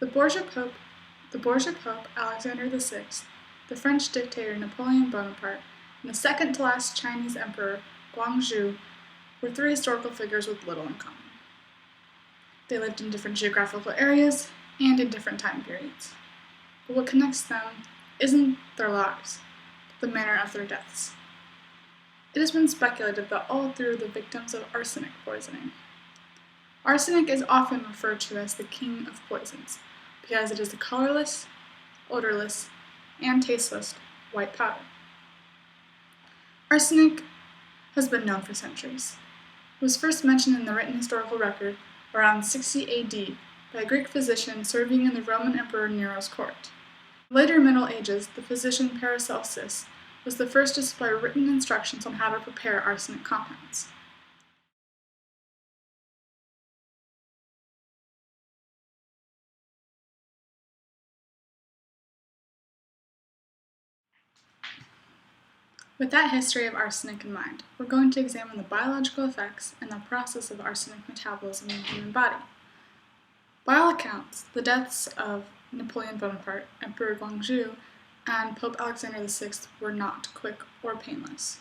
The Borgia Pope Alexander VI, the French dictator Napoleon Bonaparte, and the second-to-last Chinese emperor Guangxu were three historical figures with little in common. They lived in different geographical areas and in different time periods. But what connects them isn't their lives, but the manner of their deaths. It has been speculated that all three were the victims of arsenic poisoning. Arsenic is often referred to as the king of poisons because it is a colorless, odorless, and tasteless white powder. Arsenic has been known for centuries. It was first mentioned in the written historical record around 60 AD by a Greek physician serving in the Roman Emperor Nero's court. In the later Middle Ages, the physician Paracelsus was the first to supply written instructions on how to prepare arsenic compounds. With that history of arsenic in mind, we're going to examine the biological effects and the process of arsenic metabolism in the human body. By all accounts, the deaths of Napoleon Bonaparte, Emperor Guangxu, and Pope Alexander VI were not quick or painless.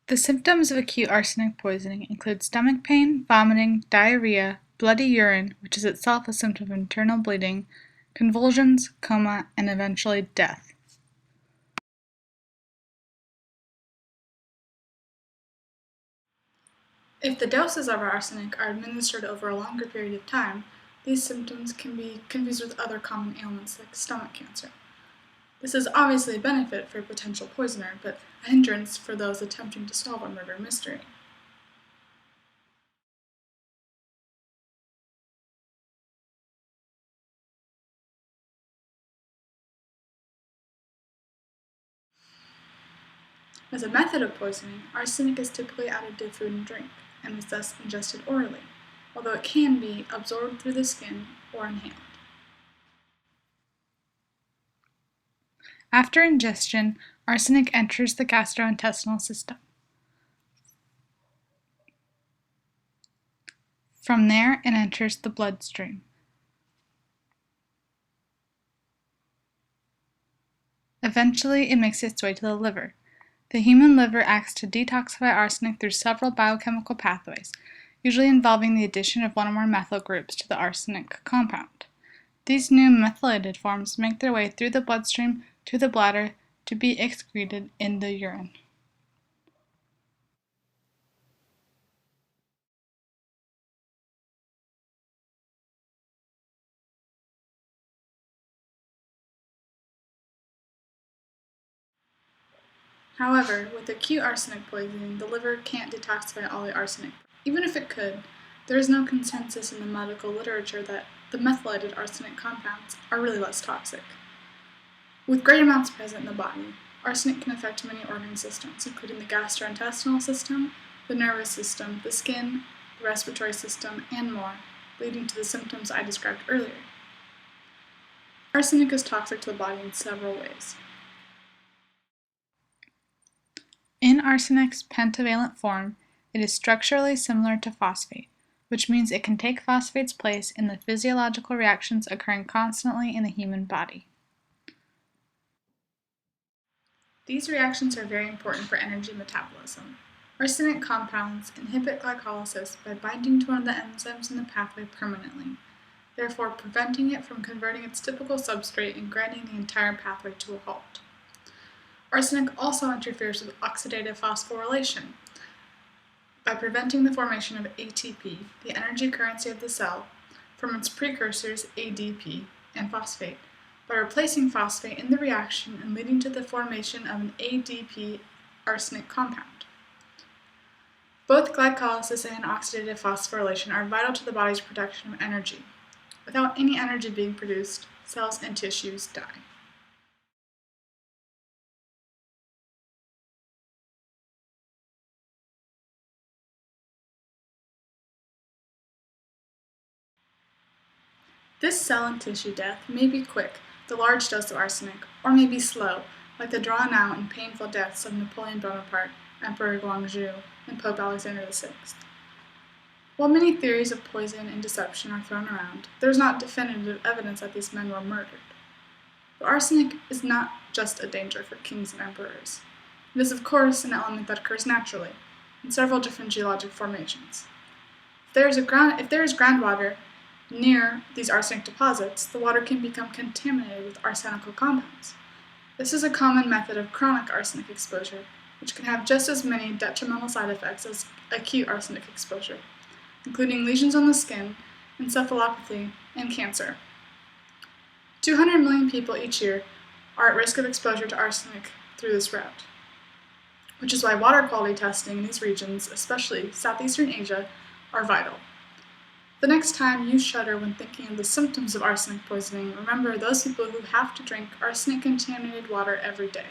The symptoms of acute arsenic poisoning include stomach pain, vomiting, diarrhea, bloody urine, which is itself a symptom of internal bleeding, convulsions, coma, and eventually death. If the doses of arsenic are administered over a longer period of time, these symptoms can be confused with other common ailments like stomach cancer. This is obviously a benefit for a potential poisoner, but a hindrance for those attempting to solve a murder mystery. As a method of poisoning, arsenic is typically added to food and drink, and is thus ingested orally, although it can be absorbed through the skin or inhaled. After ingestion, arsenic enters the gastrointestinal system. From there, it enters the bloodstream. Eventually, it makes its way to the liver. The human liver acts to detoxify arsenic through several biochemical pathways, usually involving the addition of one or more methyl groups to the arsenic compound. These new methylated forms make their way through the bloodstream to the bladder to be excreted in the urine. However, with acute arsenic poisoning, the liver can't detoxify all the arsenic. Even if it could, there is no consensus in the medical literature that the methylated arsenic compounds are really less toxic. With great amounts present in the body, arsenic can affect many organ systems, including the gastrointestinal system, the nervous system, the skin, the respiratory system, and more, leading to the symptoms I described earlier. Arsenic is toxic to the body in several ways. In arsenic's pentavalent form, it is structurally similar to phosphate, which means it can take phosphate's place in the physiological reactions occurring constantly in the human body. These reactions are very important for energy metabolism. Arsenic compounds inhibit glycolysis by binding to one of the enzymes in the pathway permanently, therefore preventing it from converting its typical substrate and grinding the entire pathway to a halt. Arsenic also interferes with oxidative phosphorylation by preventing the formation of ATP, the energy currency of the cell, from its precursors ADP and phosphate, by replacing phosphate in the reaction and leading to the formation of an ADP arsenic compound. Both glycolysis and oxidative phosphorylation are vital to the body's production of energy. Without any energy being produced, cells and tissues die. This cell and tissue death may be quick, the large dose of arsenic, or may be slow, like the drawn-out and painful deaths of Napoleon Bonaparte, Emperor Guangxu, and Pope Alexander VI. While many theories of poison and deception are thrown around, there is not definitive evidence that these men were murdered. But arsenic is not just a danger for kings and emperors. It is, of course, an element that occurs naturally in several different geologic formations. If there is groundwater near these arsenic deposits, the water can become contaminated with arsenical compounds. This is a common method of chronic arsenic exposure, which can have just as many detrimental side effects as acute arsenic exposure, including lesions on the skin, encephalopathy, and cancer. 200 million people each year are at risk of exposure to arsenic through this route, which is why water quality testing in these regions, especially Southeastern Asia, are vital. The next time you shudder when thinking of the symptoms of arsenic poisoning, remember those people who have to drink arsenic-contaminated water every day.